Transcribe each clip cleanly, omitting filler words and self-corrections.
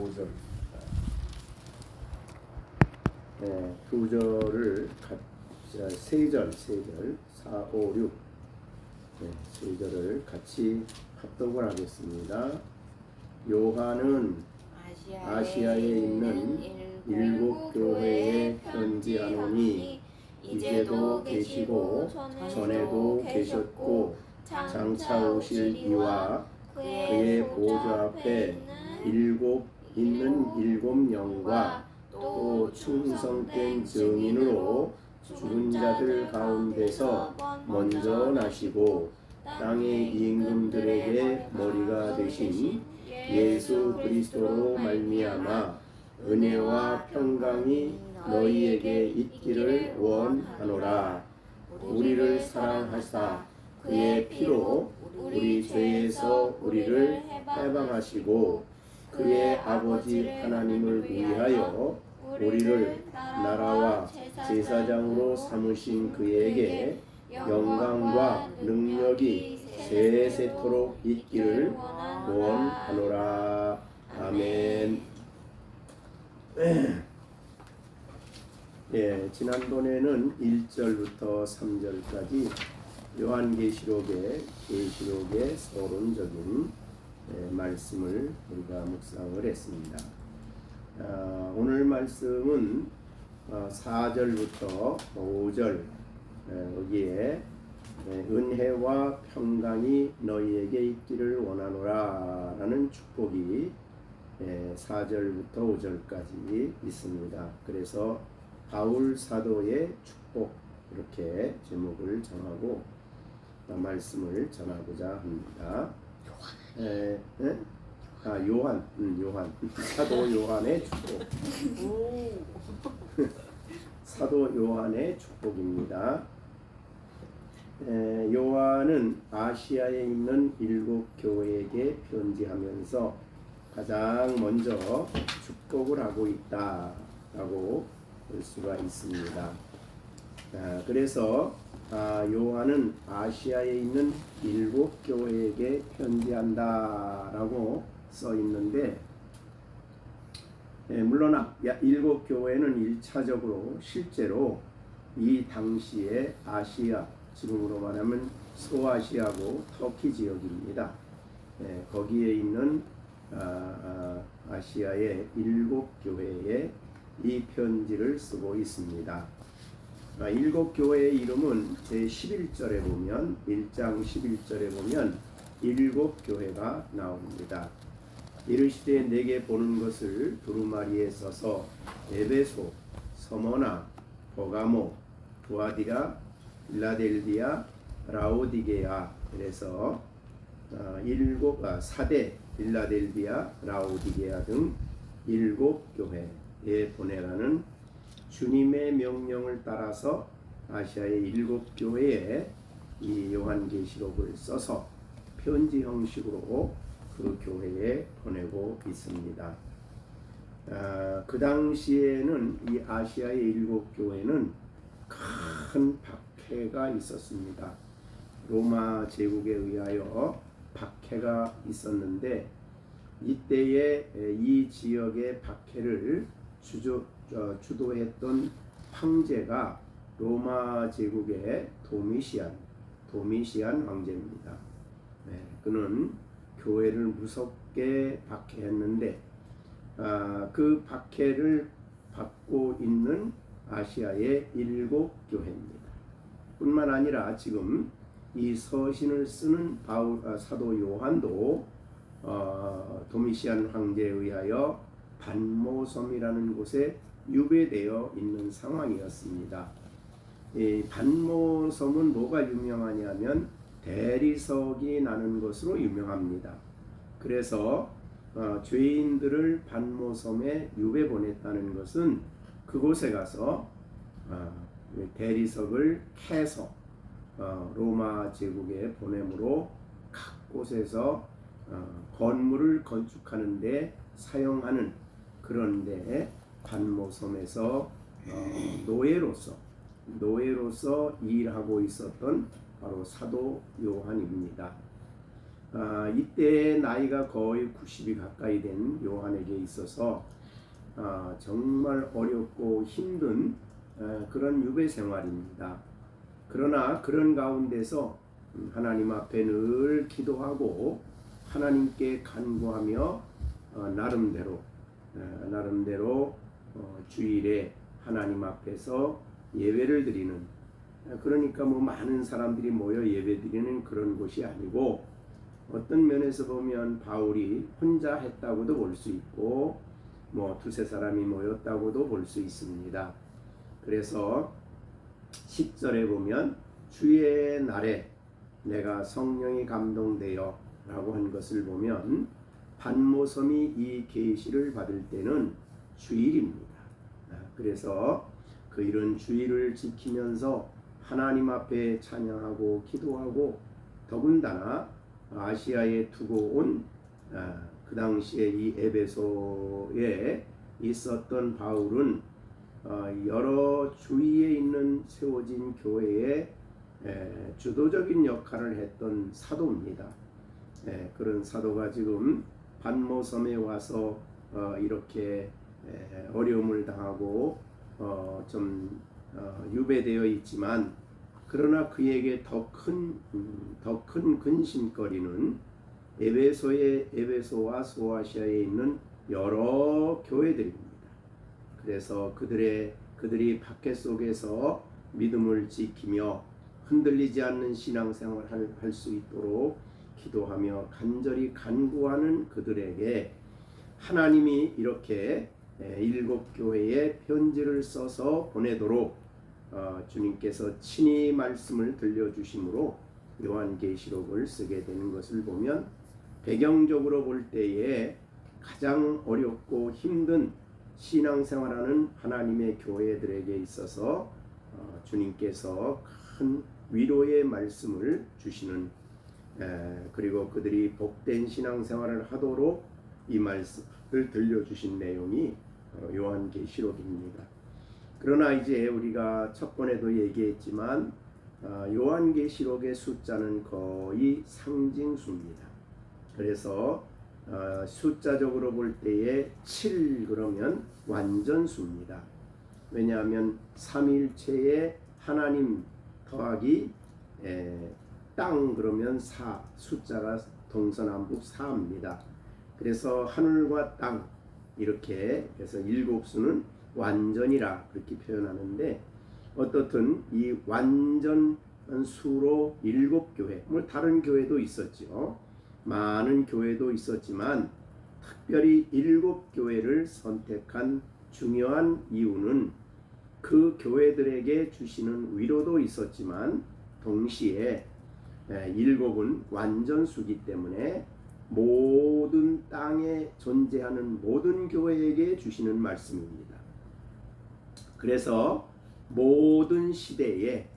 5절. 두 절을 세 절, 4, 5, 6 세 절을 같이 합독을 하겠습니다. 요한은 아시아에 있는 7 교회에 편지하노니 이제도 계시고 전에도 계셨고 장차 오실 이와 그의 보좌 앞에 있는 7 영과 또 충성된 증인으로 죽은 자들 가운데서 먼저 나시고 땅의 임금들에게 머리가 되신 예수 그리스도로 말미암아 은혜와 평강이 너희에게 있기를 원하노라. 우리를 사랑하사 그의 피로 우리 죄에서 우리를 해방하시고 그의 아버지 하나님을 위하여 우리를 나라와 제사장으로 삼으신 그에게 영광과 능력이 세세토록 있기를 원하노라. 아멘. 지난번에는 1절부터 3절까지 요한계시록의 서론적인 말씀을 우리가 묵상을 했습니다. 오늘 말씀은 4절부터 5절 여기에 은혜와 평강이 너희에게 있기를 원하노라 라는 축복이 4절부터 5절까지 있습니다. 그래서 바울 사도의 축복 이렇게 제목을 정하고 말씀을 전하고자 합니다. 요한 사도 요한의 축복. 사도 요한의 축복입니다. 요한은 아시아에 있는 7 교회에게 편지하면서 가장 먼저 축복을 하고 있다라고 볼 수가 있습니다. 그래서 요한은 아시아에 있는 7 교회에게 편지한다라고 써 있는데, 물론 7 교회는 1차적으로 실제로 이 당시의 아시아, 지금으로 말하면 소아시아고 터키 지역입니다. 거기에 있는 아시아의 7 교회에 이 편지를 쓰고 있습니다. 7 교회의 이름은 제11절에 보면 1장 11절에 보면 7 교회가 나옵니다. 이르시되 내게 보는 것을 두루마리에 써서 에베소, 서머나, 버가모, 두아디라, 필라델비아, 라오디게아, 그래서 4대 필라델비아, 라오디게아 등 7 교회에 보내라는 주님의 명령을 따라서 아시아의 7 교회에 이 요한계시록을 써서 편지 형식으로 그 교회에 보내고 있습니다. 그 당시에는 이 아시아의 7 교회는 큰 박해가 있었습니다. 로마 제국에 의하여 박해가 있었는데, 이때에 이 지역의 박해를 주도했던 황제가 로마 제국의 도미시안 황제입니다. 그는 교회를 무섭게 박해했는데, 그 박해를 받고 있는 아시아의 7 교회입니다. 뿐만 아니라 지금 이 서신을 쓰는 사도 요한도 도미시안 황제에 의하여 반모섬이라는 곳에 유배되어 있는 상황이었습니다. 이 반모섬은 뭐가 유명하냐면 대리석이 나는 것으로 유명합니다. 그래서 죄인들을 반모섬에 유배 보냈다는 것은 그곳에 가서 대리석을 캐서 로마 제국에 보내므로 각 곳에서 건물을 건축하는 데 사용하는, 그런데 반모섬에서 노예로서 일하고 있었던 바로 사도 요한입니다. 이때 나이가 거의 90이 가까이 된 요한에게 있어서 정말 어렵고 힘든 그런 유배 생활입니다. 그러나 그런 가운데서 하나님 앞에 늘 기도하고 하나님께 간구하며 나름대로 주일에 하나님 앞에서 예배를 드리는, 그러니까 뭐 많은 사람들이 모여 예배 드리는 그런 곳이 아니고, 어떤 면에서 보면 바울이 혼자 했다고도 볼 수 있고 뭐 두세 사람이 모였다고도 볼 수 있습니다. 그래서 10절에 보면 주의 날에 내가 성령이 감동되어 라고 한 것을 보면 반모섬이 이 계시를 받을 때는 주일입니다. 그래서 그 이런 주일을 지키면서 하나님 앞에 찬양하고 기도하고, 더군다나 아시아에 두고 온 그 당시에 이 에베소에 있었던 바울은 여러 주위에 있는 세워진 교회에 주도적인 역할을 했던 사도입니다. 그런 사도가 지금 반모섬에 와서 이렇게 어려움을 당하고 좀 유배되어 있지만, 그러나 그에게 더 큰 근심거리는 에베소와 소아시아에 있는 여러 교회들입니다. 그래서 그들이 밖에 속에서 믿음을 지키며 흔들리지 않는 신앙생활을 할 수 있도록 기도하며 간절히 간구하는 그들에게 하나님이 이렇게 7교회에 편지를 써서 보내도록 주님께서 친히 말씀을 들려주심으로 요한계시록을 쓰게 되는 것을 보면, 배경적으로 볼 때에 가장 어렵고 힘든 신앙생활하는 하나님의 교회들에게 있어서 주님께서 큰 위로의 말씀을 주시는, 그리고 그들이 복된 신앙생활을 하도록 이 말씀을 들려주신 내용이 요한계시록입니다. 그러나 이제 우리가 첫 번에도 얘기했지만 요한계시록의 숫자는 거의 상징수입니다. 그래서 숫자적으로 볼 때에 7 그러면 완전수입니다. 왜냐하면 삼위일체의 하나님 더하기 땅 그러면 4, 숫자가 동서남북 4입니다. 그래서 하늘과 땅 이렇게 해서 7수는 완전이라 그렇게 표현하는데, 어떻든 이 완전 수로 7교회, 뭐 다른 교회도 있었죠. 많은 교회도 있었지만 특별히 7교회를 선택한 중요한 이유는 그 교회들에게 주시는 위로도 있었지만, 동시에 7은 완전수기 때문에 모든 땅에 존재하는 모든 교회에게 주시는 말씀입니다. 그래서 모든 시대에,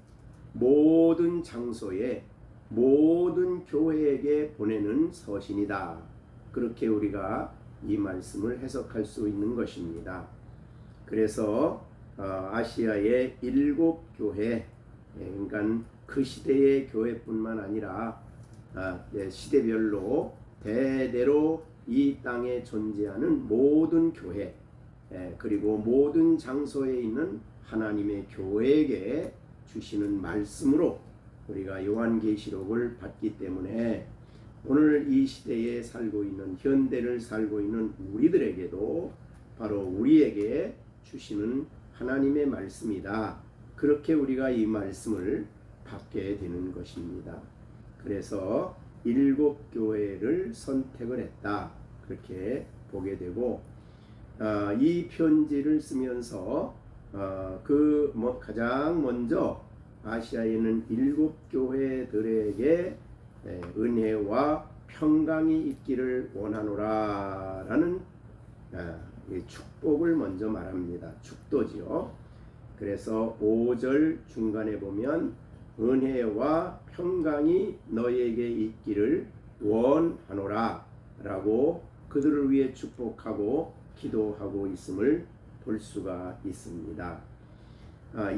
모든 장소에, 모든 교회에게 보내는 서신이다. 그렇게 우리가 이 말씀을 해석할 수 있는 것입니다. 그래서 아시아의 7교회, 그러니까 그 시대의 교회뿐만 아니라 시대별로 대대로 이 땅에 존재하는 모든 교회, 그리고 모든 장소에 있는 하나님의 교회에게 주시는 말씀으로 우리가 요한계시록을 받기 때문에, 오늘 이 시대에 살고 있는, 현대를 살고 있는 우리들에게도 바로 우리에게 주시는 하나님의 말씀이다. 그렇게 우리가 이 말씀을 받게 되는 것입니다. 그래서 7교회를 선택을 했다. 그렇게 보게 되고, 이 편지를 쓰면서 가장 먼저 아시아에는 7교회들에게 은혜와 평강이 있기를 원하노라 라는 축복을 먼저 말합니다. 축도지요. 그래서 5절 중간에 보면 은혜와 평강이 너에게 있기를 원하노라 라고 그들을 위해 축복하고 기도하고 있음을 볼 수가 있습니다.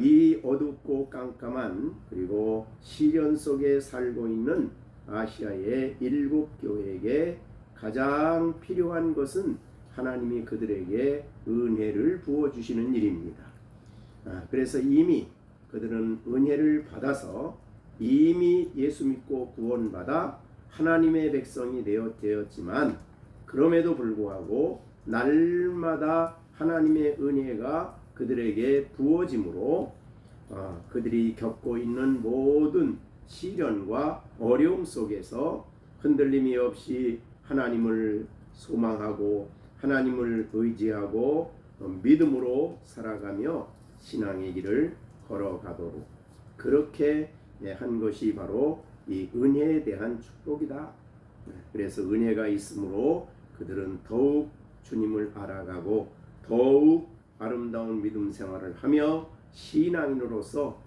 이 어둡고 깜깜한, 그리고 시련 속에 살고 있는 아시아의 7교회에게 가장 필요한 것은 하나님이 그들에게 은혜를 부어주시는 일입니다. 그래서 이미 그들은 은혜를 받아서 이미 예수 믿고 구원받아 하나님의 백성이 되었지만, 그럼에도 불구하고 날마다 하나님의 은혜가 그들에게 부어짐으로 그들이 겪고 있는 모든 시련과 어려움 속에서 흔들림이 없이 하나님을 소망하고 하나님을 의지하고 믿음으로 살아가며 신앙의 길을 걸어가도록 그렇게 한 것이 바로 이 은혜에 대한 축복이다. 그래서 은혜가 있으므로 그들은 더욱 주님을 알아가고 더욱 아름다운 믿음 생활을 하며 신앙인으로서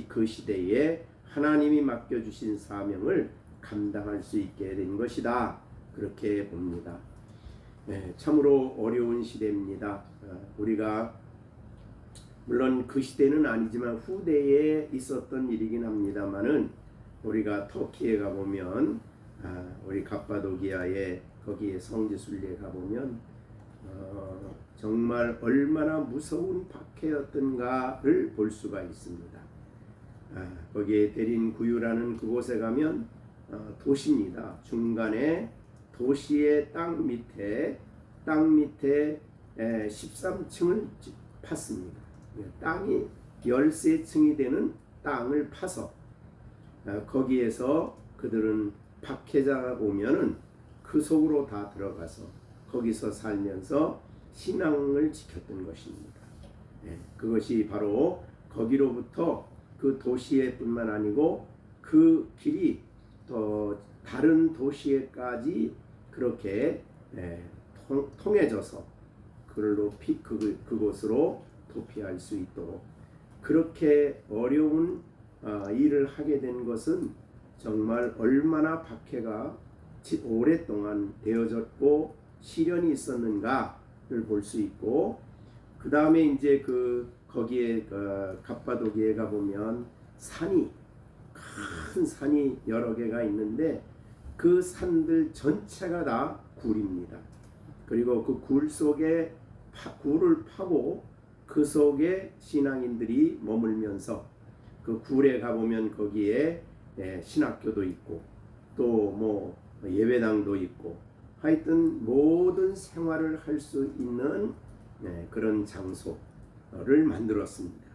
그 시대에 하나님이 맡겨주신 사명을 감당할 수 있게 된 것이다. 그렇게 봅니다. 참으로 어려운 시대입니다. 우리가 물론 그 시대는 아니지만 후대에 있었던 일이긴 합니다만은, 우리가 터키에 가보면 우리 갑바도기아에 거기에 성지순례에 가보면 정말 얼마나 무서운 박해였던가를 볼 수가 있습니다. 거기에 데린구유라는 그곳에 가면 도시입니다. 중간에 도시의 땅 밑에 13층을 팠습니다. 땅이 13층이 되는 땅을 파서 거기에서 그들은 박해자가 오면은 그 속으로 다 들어가서 거기서 살면서 신앙을 지켰던 것입니다. 그것이 바로 거기로부터 그 도시에 뿐만 아니고 그 길이 또 다른 도시에까지 그렇게 통해져서 그곳으로 도피할 수 있도록 그렇게 어려운 일을 하게 된 것은 정말 얼마나 박해가 오랫동안 되어졌고 시련이 있었는가를 볼 수 있고, 그 다음에 이제 거기에 갑바도기에 가보면 큰 산이 여러 개가 있는데 그 산들 전체가 다 굴입니다. 그리고 그 굴 속에 굴을 파고 그 속에 신앙인들이 머물면서 그 굴에 가보면 거기에 신학교도 있고 또 뭐 예배당도 있고 하여튼 모든 생활을 할 수 있는 그런 장소를 만들었습니다.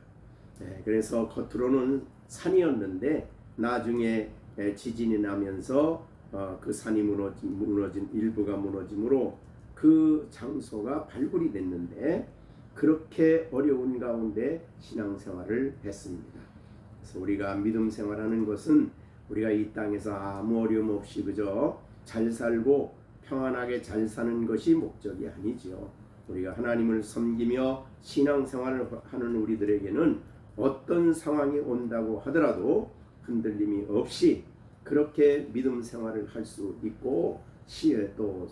그래서 겉으로는 산이었는데 나중에 지진이 나면서 그 산이 일부가 무너짐으로 그 장소가 발굴이 됐는데 그렇게 어려운 가운데 신앙생활을 했습니다. 그래서 우리가 믿음 생활하는 것은 우리가 이 땅에서 아무 어려움 없이 그저 잘 살고 평안하게 잘 사는 것이 목적이 아니지요. 우리가 하나님을 섬기며 신앙생활을 하는 우리들에게는 어떤 상황이 온다고 하더라도 흔들림이 없이 그렇게 믿음 생활을 할 수 있고 또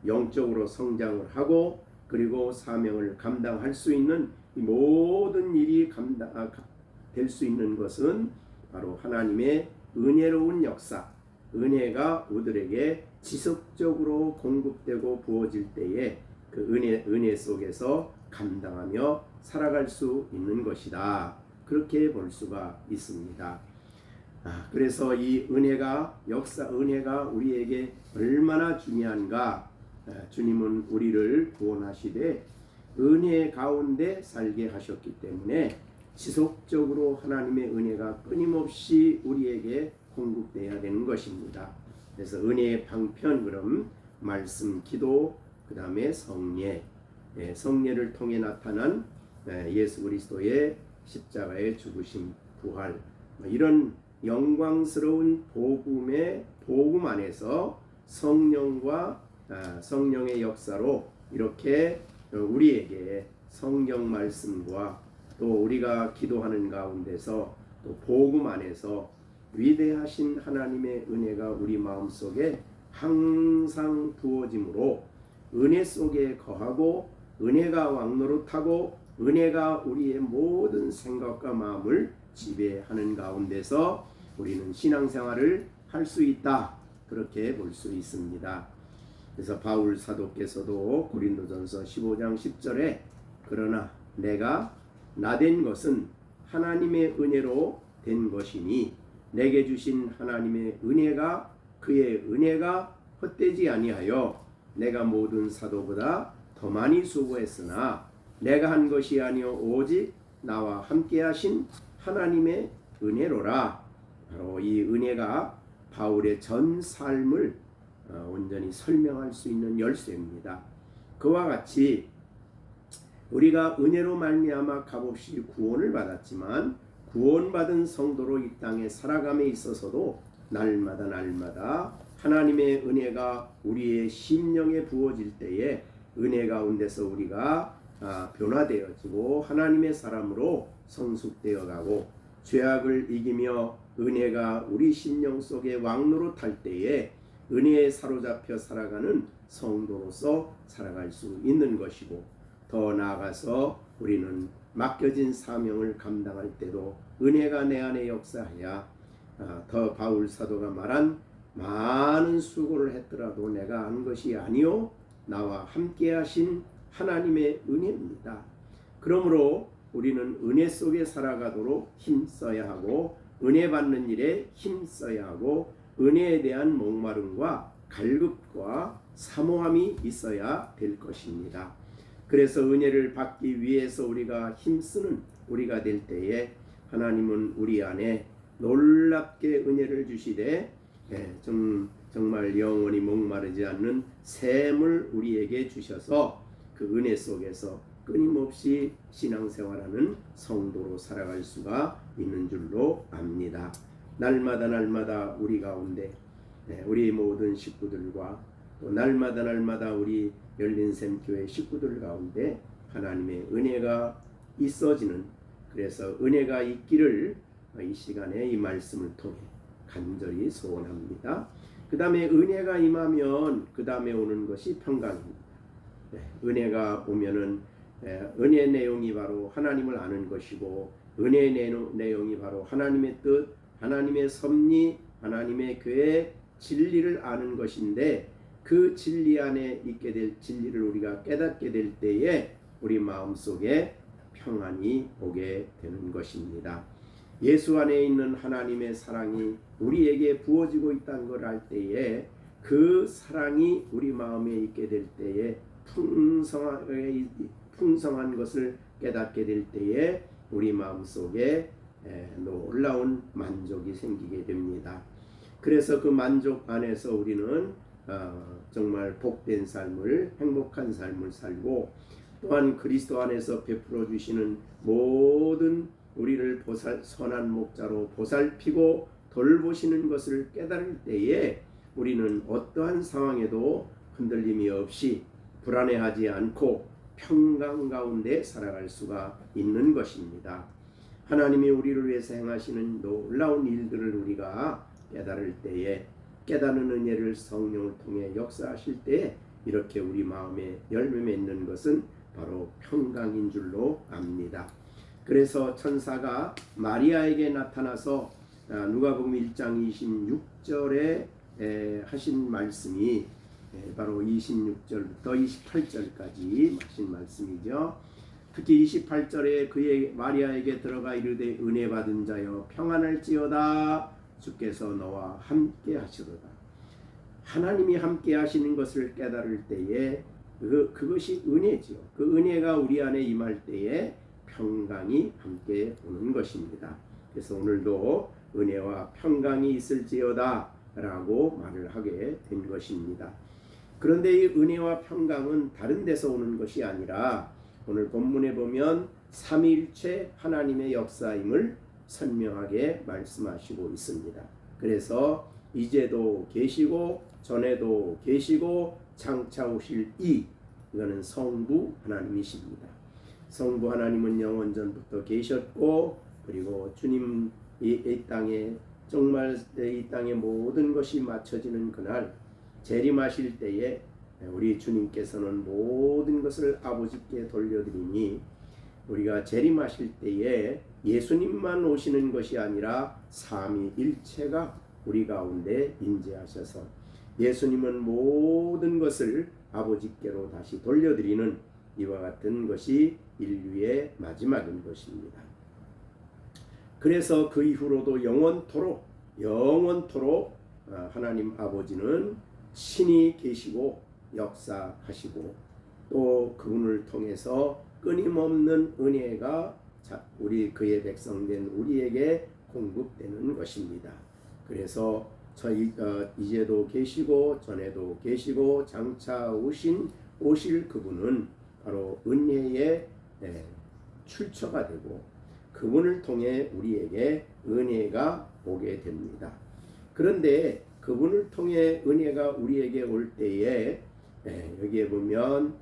영적으로 성장을 하고 그리고 사명을 감당할 수 있는 이 모든 일이 될 수 있는 것은 바로 하나님의 은혜로운 역사, 은혜가 우리들에게 지속적으로 공급되고 부어질 때에 그 은혜 속에서 감당하며 살아갈 수 있는 것이다. 그렇게 볼 수가 있습니다. 그래서 이 은혜가 우리에게 얼마나 중요한가. 주님은 우리를 구원하시되 은혜 가운데 살게 하셨기 때문에 지속적으로 하나님의 은혜가 끊임없이 우리에게 공급되어야 되는 것입니다. 그래서 은혜의 방편, 그럼 말씀, 기도, 그 다음에 성례, 성례를 통해 나타난 예수 그리스도의 십자가의 죽으심, 부활, 이런 영광스러운 복음 안에서 성령과 성령의 역사로 이렇게 우리에게 성경 말씀과 또 우리가 기도하는 가운데서 또 복음 안에서 위대하신 하나님의 은혜가 우리 마음속에 항상 부어짐으로 은혜 속에 거하고 은혜가 왕노릇하고 은혜가 우리의 모든 생각과 마음을 지배하는 가운데서 우리는 신앙생활을 할 수 있다. 그렇게 볼 수 있습니다. 그래서 바울 사도께서도 고린도전서 15장 10절에 그러나 내가 나된 것은 하나님의 은혜로 된 것이니 내게 주신 하나님의 은혜가 그의 은혜가 헛되지 아니하여 내가 모든 사도보다 더 많이 수고했으나 내가 한 것이 아니요 오직 나와 함께 하신 하나님의 은혜로라. 바로 이 은혜가 바울의 전 삶을 온전히 설명할 수 있는 열쇠입니다. 그와 같이 우리가 은혜로 말미암아 값없이 구원을 받았지만 구원받은 성도로 이 땅에 살아감에 있어서도 날마다 하나님의 은혜가 우리의 심령에 부어질 때에 은혜 가운데서 우리가 변화되어지고 하나님의 사람으로 성숙되어 가고 죄악을 이기며 은혜가 우리 심령 속에 왕노릇 할 때에 은혜에 사로잡혀 살아가는 성도로서 살아갈 수 있는 것이고 더 나아가서 우리는 맡겨진 사명을 감당할 때도 은혜가 내 안에 역사하여 더 바울 사도가 말한 많은 수고를 했더라도 내가 한 것이 아니요 나와 함께 하신 하나님의 은혜입니다. 그러므로 우리는 은혜 속에 살아가도록 힘써야 하고 은혜 받는 일에 힘써야 하고 은혜에 대한 목마름과 갈급과 사모함이 있어야 될 것입니다. 그래서 은혜를 받기 위해서 우리가 힘쓰는 우리가 될 때에 하나님은 우리 안에 놀랍게 은혜를 주시되 정말 영원히 목마르지 않는 샘을 우리에게 주셔서 그 은혜 속에서 끊임없이 신앙생활하는 성도로 살아갈 수가 있는 줄로 압니다. 날마다 우리 가운데 우리 모든 식구들과 또 날마다 우리 열린샘교회 식구들 가운데 하나님의 은혜가 있어지는 그래서 은혜가 있기를 이 시간에 이 말씀을 통해 간절히 소원합니다. 그 다음에 은혜가 임하면 그 다음에 오는 것이 평강입니다. 은혜가 오면은 은혜의 내용이 바로 하나님을 아는 것이고 은혜의 내용이 바로 하나님의 뜻, 하나님의 섭리, 하나님의 계획, 진리를 아는 것인데 그 진리 안에 있게 될 진리를 우리가 깨닫게 될 때에 우리 마음속에 평안이 오게 되는 것입니다. 예수 안에 있는 하나님의 사랑이 우리에게 부어지고 있다는 걸 알 때에 그 사랑이 우리 마음에 있게 될 때에 풍성한 것을 깨닫게 될 때에 우리 마음속에 놀라운 만족이 생기게 됩니다. 그래서 그 만족 안에서 우리는 정말 복된 삶을 행복한 삶을 살고 또한 그리스도 안에서 베풀어 주시는 모든 우리를 선한 목자로 보살피고 돌보시는 것을 깨달을 때에 우리는 어떠한 상황에도 흔들림이 없이 불안해하지 않고 평강 가운데 살아갈 수가 있는 것입니다. 하나님이 우리를 위해서 행하시는 놀라운 일들을 우리가 깨달을 때에 깨닫는 은혜를 성령을 통해 역사하실 때에 이렇게 우리 마음에 열매 맺는 것은 바로 평강인 줄로 압니다. 그래서 천사가 마리아에게 나타나서 누가복음 1장 26절에 하신 말씀이 바로 26절부터 28절까지 하신 말씀이죠. 특히 28절에 그의 마리아에게 들어가 이르되 은혜 받은 자여 평안할지어다 주께서 너와 함께 하시도다. 하나님이 함께 하시는 것을 깨달을 때에 그것이 은혜지요. 그 은혜가 우리 안에 임할 때에 평강이 함께 오는 것입니다. 그래서 오늘도 은혜와 평강이 있을지어다 라고 말을 하게 된 것입니다. 그런데 이 은혜와 평강은 다른 데서 오는 것이 아니라 오늘 본문에 보면 삼위일체 하나님의 역사임을 선명하게 말씀하시고 있습니다. 그래서 이제도 계시고 전에도 계시고 장차 오실 이거는 성부 하나님이십니다. 성부 하나님은 영원전부터 계셨고 그리고 주님 이 땅에 정말 이 땅의 모든 것이 맞춰지는 그날 재림하실 때에 우리 주님께서는 모든 것을 아버지께 돌려드리니 우리가 재림하실 때에 예수님만 오시는 것이 아니라 삼위일체가 우리 가운데 임재하셔서 예수님은 모든 것을 아버지께로 다시 돌려드리는 이와 같은 것이 인류의 마지막인 것입니다. 그래서 그 이후로도 영원토록 하나님 아버지는 신이 계시고 역사하시고 또 그분을 통해서 끊임없는 은혜가 우리 그의 백성된 우리에게 공급되는 것입니다. 그래서 이제도 계시고 전에도 계시고 장차 오실 그분은 바로 은혜의 출처가 되고 그분을 통해 우리에게 은혜가 오게 됩니다. 그런데 그분을 통해 은혜가 우리에게 올 때에 여기에 보면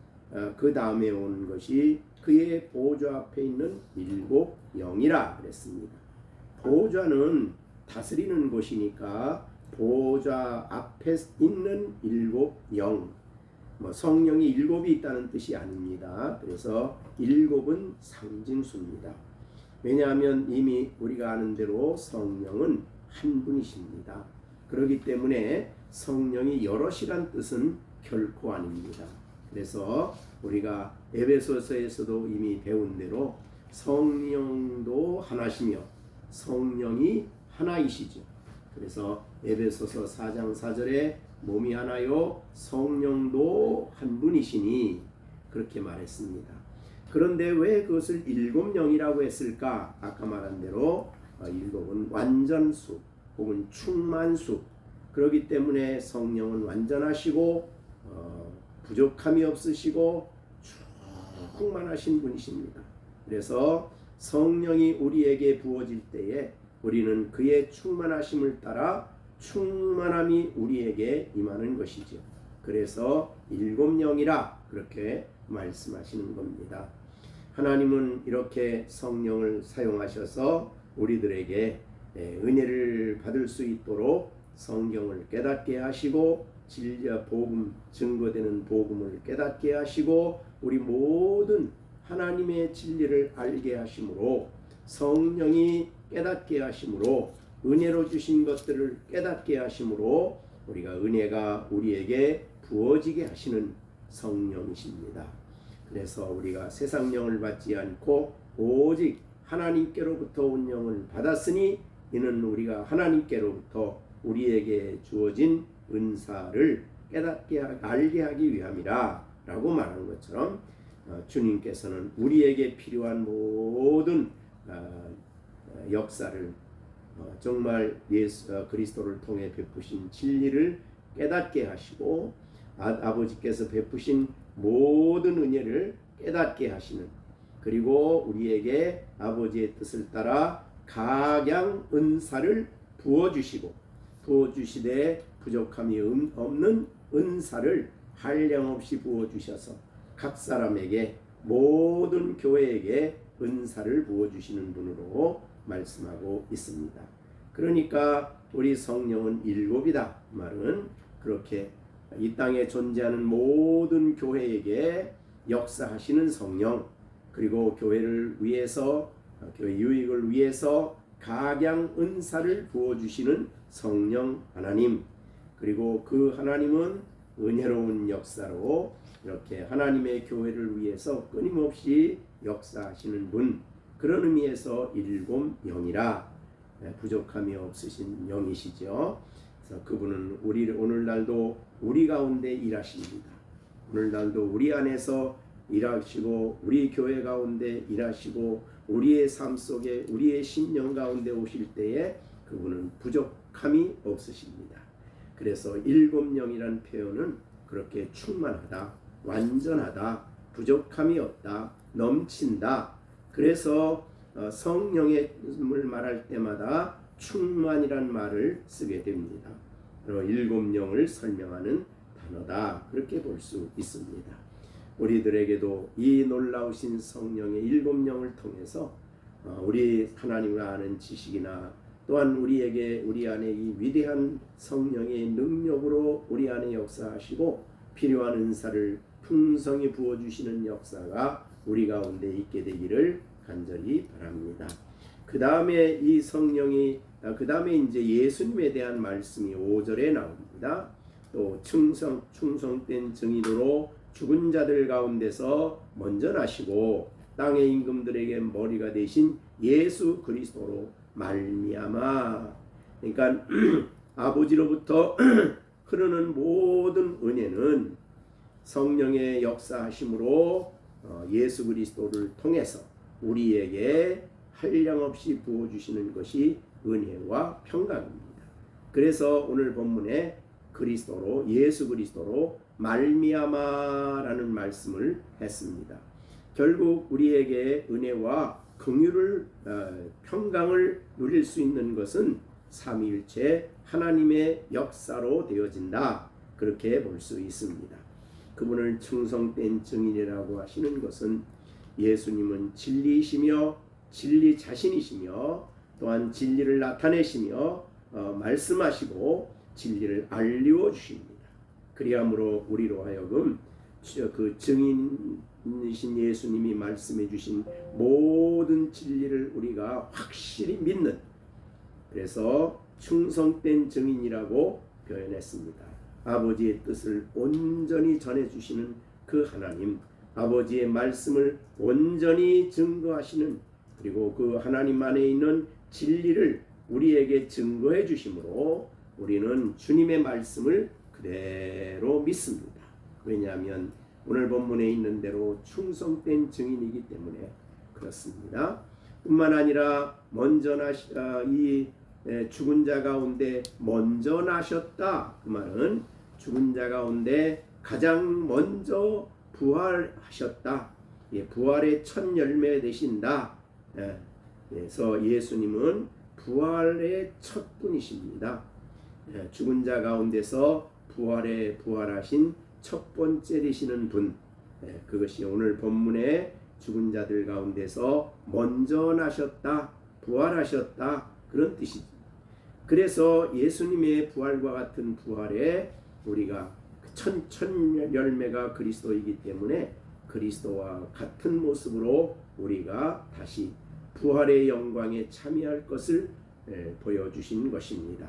그 다음에 온 것이 그의 보좌 앞에 있는 일곱 영이라 그랬습니다. 보좌는 다스리는 곳이니까 보좌 앞에 있는 일곱 영, 성령이 일곱이 있다는 뜻이 아닙니다. 그래서 일곱은 상징수입니다. 왜냐하면 이미 우리가 아는 대로 성령은 한 분이십니다. 그렇기 때문에 성령이 여럿이란 뜻은 결코 아닙니다. 그래서 우리가 에베소서에서도 이미 배운 대로 성령도 하나시며 성령이 하나이시죠. 그래서 에베소서 4장 4절에 몸이 하나요 성령도 한 분이시니 그렇게 말했습니다. 그런데 왜 그것을 일곱 영이라고 했을까? 아까 말한 대로 일곱은 완전수 혹은 충만수, 그렇기 때문에 성령은 완전하시고 부족함이 없으시고 충만하신 분이십니다. 그래서 성령이 우리에게 부어질 때에 우리는 그의 충만하심을 따라 충만함이 우리에게 임하는 것이죠. 그래서 일곱 영이라 그렇게 말씀하시는 겁니다. 하나님은 이렇게 성령을 사용하셔서 우리들에게 은혜를 받을 수 있도록 성경을 깨닫게 하시고 복음, 증거되는 복음을 깨닫게 하시고 우리 모든 하나님의 진리를 알게 하심으로 성령이 깨닫게 하심으로 은혜로 주신 것들을 깨닫게 하심으로 우리가 은혜가 우리에게 부어지게 하시는 성령이십니다. 그래서 우리가 세상 영을 받지 않고 오직 하나님께로부터 온 영을 받았으니 이는 우리가 하나님께로부터 우리에게 주어진 은사를 깨닫게 알게 하기 위함이라 라고 말하는 것처럼 주님께서는 우리에게 필요한 모든 역사를 정말 예수 그리스도를 통해 베푸신 진리를 깨닫게 하시고 아버지께서 베푸신 모든 은혜를 깨닫게 하시는, 그리고 우리에게 아버지의 뜻을 따라 각양 은사를 부어주시되 부족함이 없는 은사를 한량없이 부어주셔서 각 사람에게 모든 교회에게 은사를 부어주시는 분으로 말씀하고 있습니다. 그러니까 우리 성령은 일곱이다 말은 그렇게 이 땅에 존재하는 모든 교회에게 역사하시는 성령, 그리고 교회를 위해서 교회 유익을 위해서 각양 은사를 부어주시는 성령 하나님, 그리고 그 하나님은 은혜로운 역사로 이렇게 하나님의 교회를 위해서 끊임없이 역사하시는 분, 그런 의미에서 일곱 영이라 부족함이 없으신 영이시죠. 그래서 그분은 오늘날도 우리 가운데 일하십니다. 오늘날도 우리 안에서 일하시고 우리 교회 가운데 일하시고 우리의 삶 속에 우리의 심령 가운데 오실 때에 그분은 부족함이 없으십니다. 그래서 일곱 영이라는 표현은 그렇게 충만하다, 완전하다, 부족함이 없다, 넘친다. 그래서 성령을 말할 때마다 충만이란 말을 쓰게 됩니다. 바로 일곱 영을 설명하는 단어다, 그렇게 볼 수 있습니다. 우리들에게도 이 놀라우신 성령의 일곱 영을 통해서 우리 하나님을 아는 지식이나 또한 우리 안에 이 위대한 성령의 능력으로 우리 안에 역사하시고 필요한 은사를 풍성히 부어주시는 역사가 우리 가운데 있게 되기를 간절히 바랍니다. 그 다음에 이 성령이 그 다음에 이제 예수님에 대한 말씀이 5절에 나옵니다. 또 충성된 증인으로 죽은 자들 가운데서 먼저 나시고 땅의 임금들에게 머리가 되신 예수 그리스도로 말미암아. 그러니까 아버지로부터 흐르는 모든 은혜는 성령의 역사하심으로 예수 그리스도를 통해서 우리에게 한량없이 부어주시는 것이 은혜와 평강입니다. 그래서 오늘 본문에 그리스도로 예수 그리스도로 말미암아라는 말씀을 했습니다. 결국 우리에게 은혜와 긍휼을 평강을 누릴 수 있는 것은 삼위일체 하나님의 역사로 되어진다. 그렇게 볼 수 있습니다. 그분을 충성된 증인이라고 하시는 것은 예수님은 진리이시며 진리 자신이시며 또한 진리를 나타내시며 말씀하시고 진리를 알리워 주십니다. 그리함으로 우리로 하여금 그 증인이신 예수님이 말씀해 주신 모든 진리를 우리가 확실히 믿는, 그래서 충성된 증인이라고 표현했습니다. 아버지의 뜻을 온전히 전해주시는 그 하나님, 아버지의 말씀을 온전히 증거하시는, 그리고 그 하나님 안에 있는 진리를 우리에게 증거해 주심으로 우리는 주님의 말씀을 그대로 믿습니다. 왜냐하면 오늘 본문에 있는 대로 충성된 증인이기 때문에 그렇습니다. 뿐만 아니라 먼저 이 죽은 자 가운데 먼저 나셨다. 그 말은 죽은 자 가운데 가장 먼저 부활하셨다. 부활의 첫 열매 되신다. 그래서 예수님은 부활의 첫 분이십니다. 죽은 자 가운데서 부활하신 첫 번째 되시는 분, 그것이 오늘 본문의 죽은 자들 가운데서 먼저 나셨다, 부활하셨다, 그런 뜻이죠. 그래서 예수님의 부활과 같은 부활에 우리가 첫 열매가 그리스도이기 때문에 그리스도와 같은 모습으로 우리가 다시 부활의 영광에 참여할 것을 보여주신 것입니다.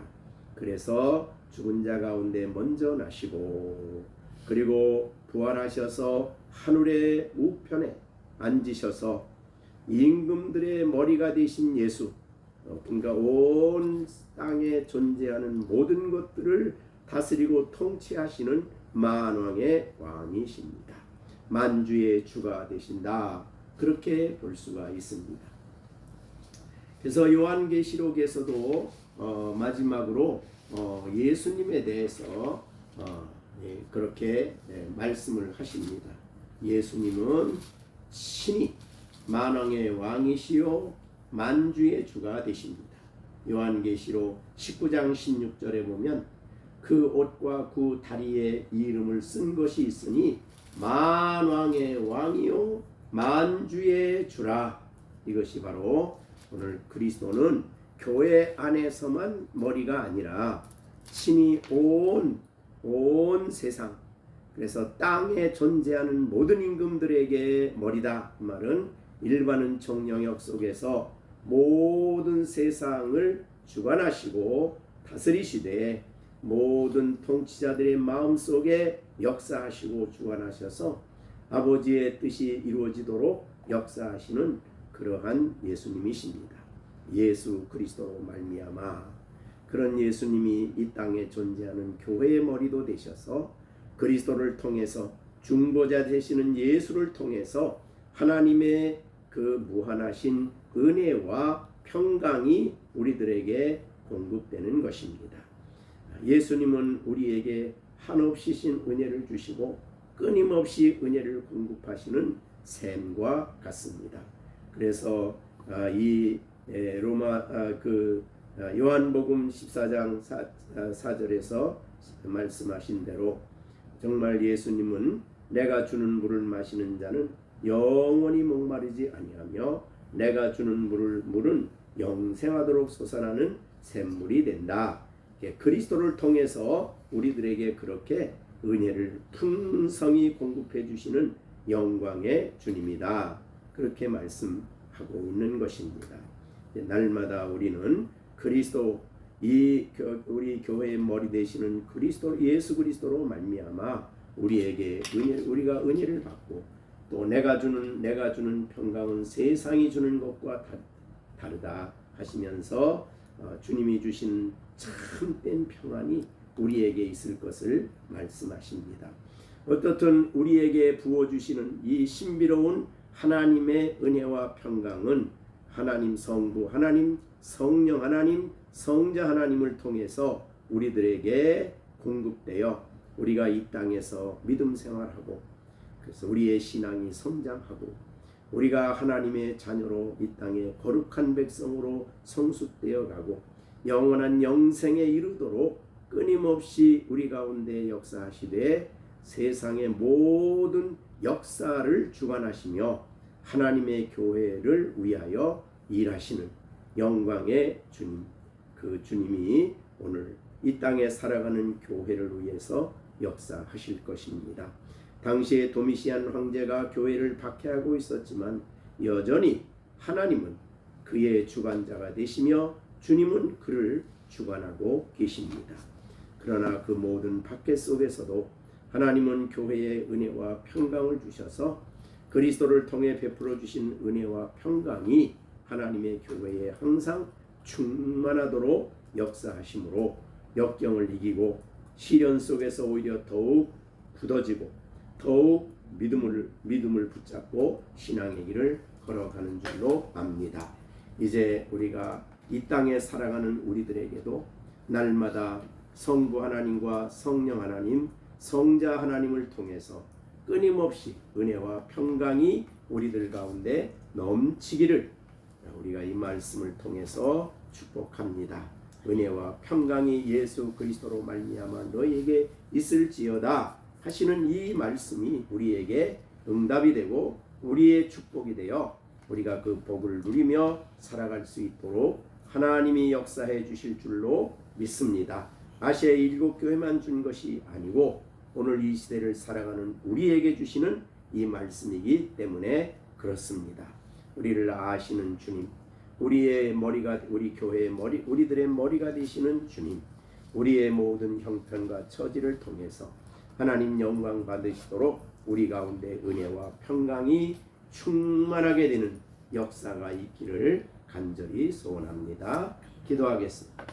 그래서 죽은 자 가운데 먼저 나시고, 그리고 부활하셔서 하늘의 우편에 앉으셔서 임금들의 머리가 되신 예수, 그러니까 온 땅에 존재하는 모든 것들을 다스리고 통치하시는 만왕의 왕이십니다. 만주의 주가 되신다. 그렇게 볼 수가 있습니다. 그래서 요한계시록에서도 마지막으로 예수님에 대해서 그렇게 말씀을 하십니다. 예수님은 친히 만왕의 왕이시요 만주의 주가 되십니다. 요한계시록 19장 16절에 보면 그 옷과 그 다리에 이름을 쓴 것이 있으니 만왕의 왕이요 만주의 주라. 이것이 바로 오늘 그리스도는 교회 안에서만 머리가 아니라 친히 온 세상, 그래서 땅에 존재하는 모든 임금들에게 머리다. 그 말은 일반은 종영역 속에서 모든 세상을 주관하시고 다스리시되 모든 통치자들의 마음속에 역사하시고 주관하셔서 아버지의 뜻이 이루어지도록 역사하시는 그러한 예수님이십니다. 예수 그리스도로 말미암아 그런 예수님이 이 땅에 존재하는 교회의 머리도 되셔서 그리스도를 통해서 중보자 되시는 예수를 통해서 하나님의 그 무한하신 은혜와 평강이 우리들에게 공급되는 것입니다. 예수님은 우리에게 한없이 신 은혜를 주시고 끊임없이 은혜를 공급하시는 샘과 같습니다. 그래서 이 요한복음 14장 4절에서 말씀하신 대로 정말 예수님은 내가 주는 물을 마시는 자는 영원히 목마르지 아니하며 내가 주는 물은 영생하도록 솟아나는 샘물이 된다. 그리스도를 통해서 우리들에게 그렇게 은혜를 풍성히 공급해 주시는 영광의 주님이다. 그렇게 말씀하고 있는 것입니다. 날마다 우리는 그리스도 우리 교회의 머리 되시는 그리스도 예수 그리스도로 말미암아 우리에게 우리가 은혜를 받고 또 내가 주는 평강은 세상이 주는 것과 다르다 하시면서 주님이 주신 참된 평안이 우리에게 있을 것을 말씀하십니다. 어떻든 우리에게 부어주시는 이 신비로운 하나님의 은혜와 평강은 하나님 성부, 하나님 성령, 하나님 성자 하나님을 통해서 우리들에게 공급되어 우리가 이 땅에서 믿음 생활하고 그래서 우리의 신앙이 성장하고 우리가 하나님의 자녀로 이 땅에 거룩한 백성으로 성숙되어 가고 영원한 영생에 이르도록 끊임없이 우리 가운데 역사하시되 세상의 모든 역사를 주관하시며 하나님의 교회를 위하여 일하시는 영광의 주님, 그 주님이 오늘 이 땅에 살아가는 교회를 위해서 역사하실 것입니다. 당시에 도미시안 황제가 교회를 박해하고 있었지만 여전히 하나님은 그의 주관자가 되시며 주님은 그를 주관하고 계십니다. 그러나 그 모든 박해 속에서도 하나님은 교회에 은혜와 평강을 주셔서 그리스도를 통해 베풀어 주신 은혜와 평강이 하나님의 교회에 항상 충만하도록 역사하심으로 역경을 이기고 시련 속에서 오히려 더욱 굳어지고 더욱 믿음을 붙잡고 신앙의 길을 걸어가는 줄로 압니다. 이제 우리가 이 땅에 살아가는 우리들에게도 날마다 성부 하나님과 성령 하나님, 성자 하나님을 통해서 끊임없이 은혜와 평강이 우리들 가운데 넘치기를 우리가 이 말씀을 통해서 축복합니다. 은혜와 평강이 예수 그리스도로 말미암아 너희에게 있을지어다 하시는 이 말씀이 우리에게 응답이 되고 우리의 축복이 되어 우리가 그 복을 누리며 살아갈 수 있도록 하나님이 역사해 주실 줄로 믿습니다. 아시아의 일곱 교회만 준 것이 아니고 오늘 이 시대를 살아가는 우리에게 주시는 이 말씀이기 때문에 그렇습니다. 우리를 아시는 주님, 우리 교회의 머리, 우리들의 머리가 되시는 주님, 우리의 모든 형편과 처지를 통해서 하나님 영광 받으시도록 우리 가운데 은혜와 평강이 충만하게 되는 역사가 있기를 간절히 소원합니다. 기도하겠습니다.